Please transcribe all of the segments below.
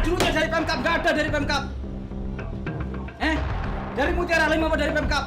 dirutnya dari Pemkab? Nggak ada dari Pemkab. Dari Mutiara 5 apa dari Pemkab?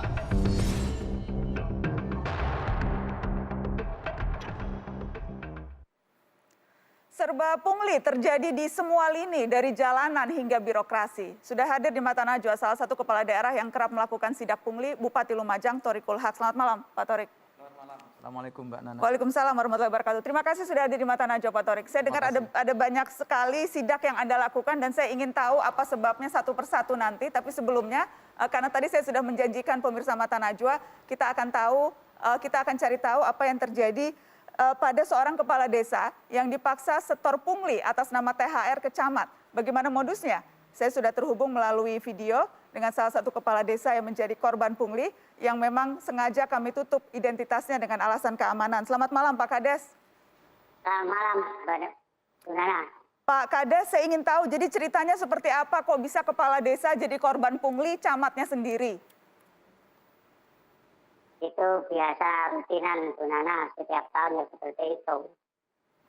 Serba pungli terjadi di semua lini dari jalanan hingga birokrasi. Sudah hadir di Mata Najwa salah satu kepala daerah yang kerap melakukan sidak pungli, Bupati Lumajang, Thorikul Haq. Selamat malam, Pak Thorik. Selamat malam. Assalamualaikum, Mbak Nana. Waalaikumsalam warahmatullahi wabarakatuh. Terima kasih sudah hadir di Mata Najwa, Pak Thorik. Saya dengar ada banyak sekali sidak yang Anda lakukan dan saya ingin tahu apa sebabnya satu persatu nanti. Tapi sebelumnya, karena tadi saya sudah menjanjikan pemirsa Mata Najwa, kita akan cari tahu apa yang terjadi pada seorang kepala desa yang dipaksa setor pungli atas nama THR ke camat. Bagaimana modusnya? Saya sudah terhubung melalui video dengan salah satu kepala desa yang menjadi korban pungli yang memang sengaja kami tutup identitasnya dengan alasan keamanan. Selamat malam Pak Kades. Selamat malam, Bu Nana. Pak Kades, saya ingin tahu jadi ceritanya seperti apa kok bisa kepala desa jadi korban pungli camatnya sendiri? Itu biasa rutinan Bu Nana setiap tahun ya seperti itu.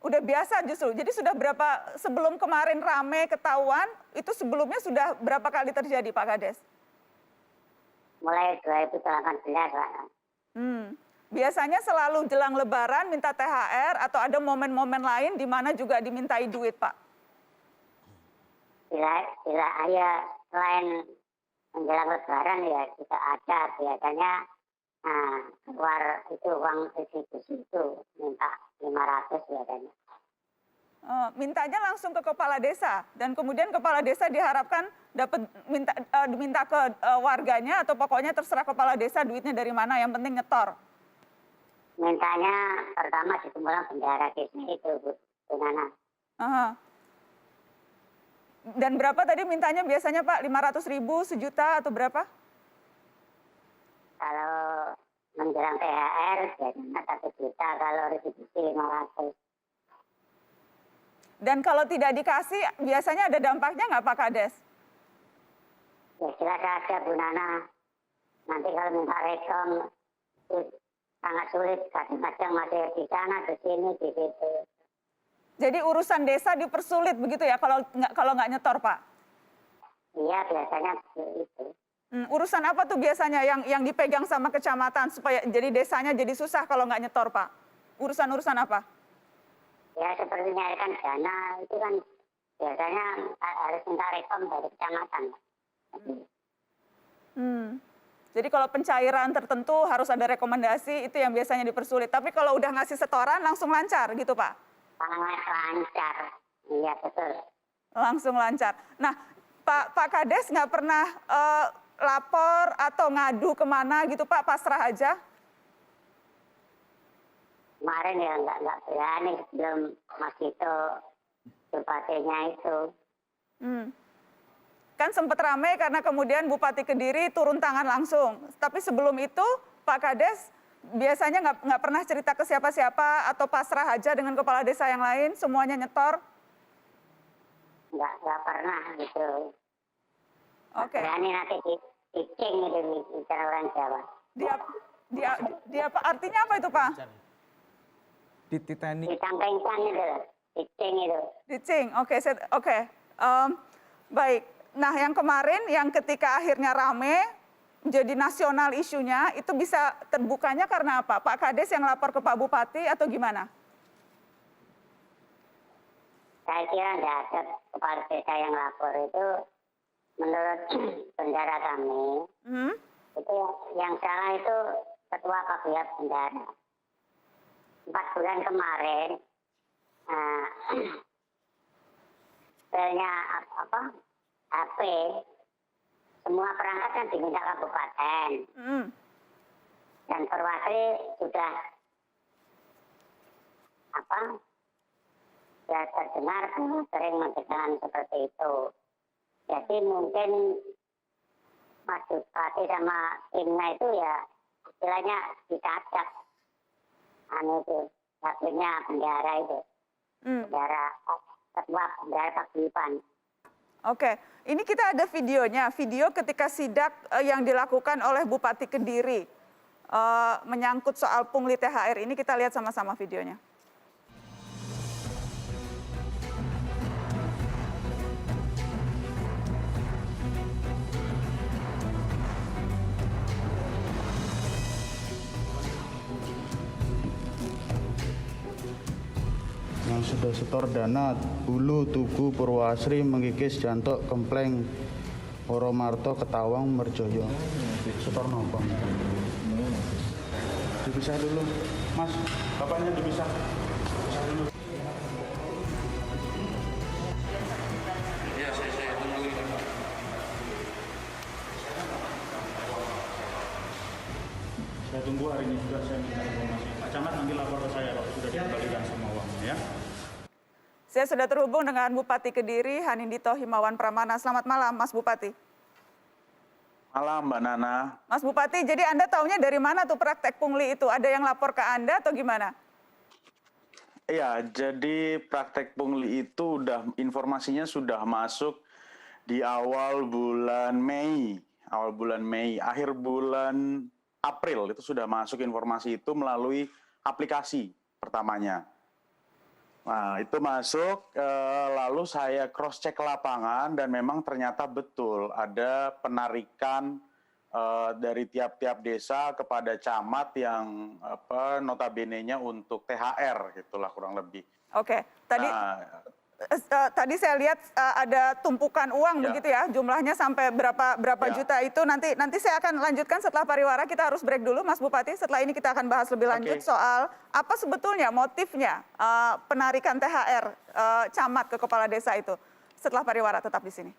Udah biasa justru. Jadi sudah berapa sebelum kemarin rame ketahuan, itu sebelumnya sudah berapa kali terjadi Pak Kades? Mulai 2018 Pak. Biasanya selalu jelang Lebaran minta THR atau ada momen-momen lain di mana juga dimintai duit Pak? Bila ya selain menjelang Lebaran ya juga ada biasanya keluar itu uang restitusi itu minta 500 biasanya. Mintanya langsung ke kepala desa dan kemudian kepala desa diharapkan dapat minta ke warganya atau pokoknya terserah kepala desa duitnya dari mana yang penting nyetor. Mintanya pertama dikumpulkan bendahara desa itu Bu Nana. Dan berapa tadi mintanya biasanya Pak? 500.000, sejuta atau berapa? Kalau menjelang THR biasanya 1 juta, kalau restitusi 500. Dan kalau tidak dikasih biasanya ada dampaknya nggak Pak Kades? Ya jelas ada Bu Nana. Nanti kalau minta rekom itu sangat sulit, kadang-kadang masih di sana, di sini, di situ. Jadi urusan desa dipersulit begitu ya kalau nggak nyetor Pak? Iya biasanya itu. Urusan apa tuh biasanya yang dipegang sama kecamatan supaya jadi desanya jadi susah kalau nggak nyetor Pak? Urusan-urusan apa? Ya seperti nyarikan dana itu kan biasanya harus minta rekom dari kecamatan. Jadi kalau pencairan tertentu harus ada rekomendasi itu yang biasanya dipersulit. Tapi kalau udah ngasih setoran langsung lancar gitu Pak? Sangat lancar, iya betul. Langsung lancar. Nah Pak Kades nggak pernah lapor atau ngadu kemana gitu Pak, pasrah aja? Kemarin ya nggak berani sebelum Mas Dito bupatinya itu. Kan sempat ramai karena kemudian Bupati Kediri turun tangan langsung. Tapi sebelum itu Pak Kades biasanya nggak pernah cerita ke siapa-siapa atau pasrah aja dengan kepala desa yang lain, semuanya nyetor? Nggak pernah gitu. Oke. Berani nanti dicing itu bicara orang Jawa. Dia artinya apa itu Pak? Dititeni. Disampaikan itu, dicing itu. Dicing, oke. Baik. Nah yang kemarin yang ketika akhirnya rame menjadi nasional isunya itu bisa terbukanya karena apa? Pak Kades yang lapor ke Pak Bupati atau gimana? Saya kira tidak ada kepala desa yang lapor itu. Menurut bendara kami, itu yang salah itu ketua kabinet bendara. 4 bulan kemarin, HP, semua perangkat kan diminta kabupaten. Dan Perwasri sudah sudah terdengar sering mendengar seperti itu. Jadi mungkin Mas Bupati sama timnya itu ya istilahnya dicacak. Itu satunya bendara itu. Bendara ketua bendara Paguyuban. Oke, ini kita ada videonya. Video ketika sidak yang dilakukan oleh Bupati Kediri menyangkut soal pungli THR ini, kita lihat sama-sama videonya. yang sudah setor dana Hulu, Tugu, Purwasri, Menggigis, Jantok, Kempleng, Woromarto, Ketawang, Merjoyo. Setor nopo? Dipisah dulu, Mas. Bapaknya dipisah. Dipisah dulu. Saya tunggu hari ini juga, saya minta informasi. Pak Camat nanti lapor ke saya kalau sudah dikembalikan semua uangnya ya. Saya sudah terhubung dengan Bupati Kediri, Hanindito Himawan Pramana. Selamat malam, Mas Bupati. Malam, Mbak Nana. Mas Bupati, jadi Anda taunya dari mana tuh praktek pungli itu? Ada yang lapor ke Anda atau gimana? Iya, jadi praktek pungli itu informasinya sudah masuk di awal bulan Mei. Akhir bulan April itu sudah masuk informasi itu melalui aplikasi pertamanya. Nah, itu masuk, lalu saya cross-check lapangan dan memang ternyata betul ada penarikan dari tiap-tiap desa kepada camat yang notabene-nya untuk THR, gitulah kurang lebih. Oke, tadi saya lihat ada tumpukan uang begitu ya, jumlahnya sampai berapa juta itu. Nanti saya akan lanjutkan setelah pariwara. Kita harus break dulu, Mas Bupati. Setelah ini kita akan bahas lebih lanjut soal apa sebetulnya motifnya penarikan THR camat ke kepala desa itu. Setelah pariwara, tetap di sini.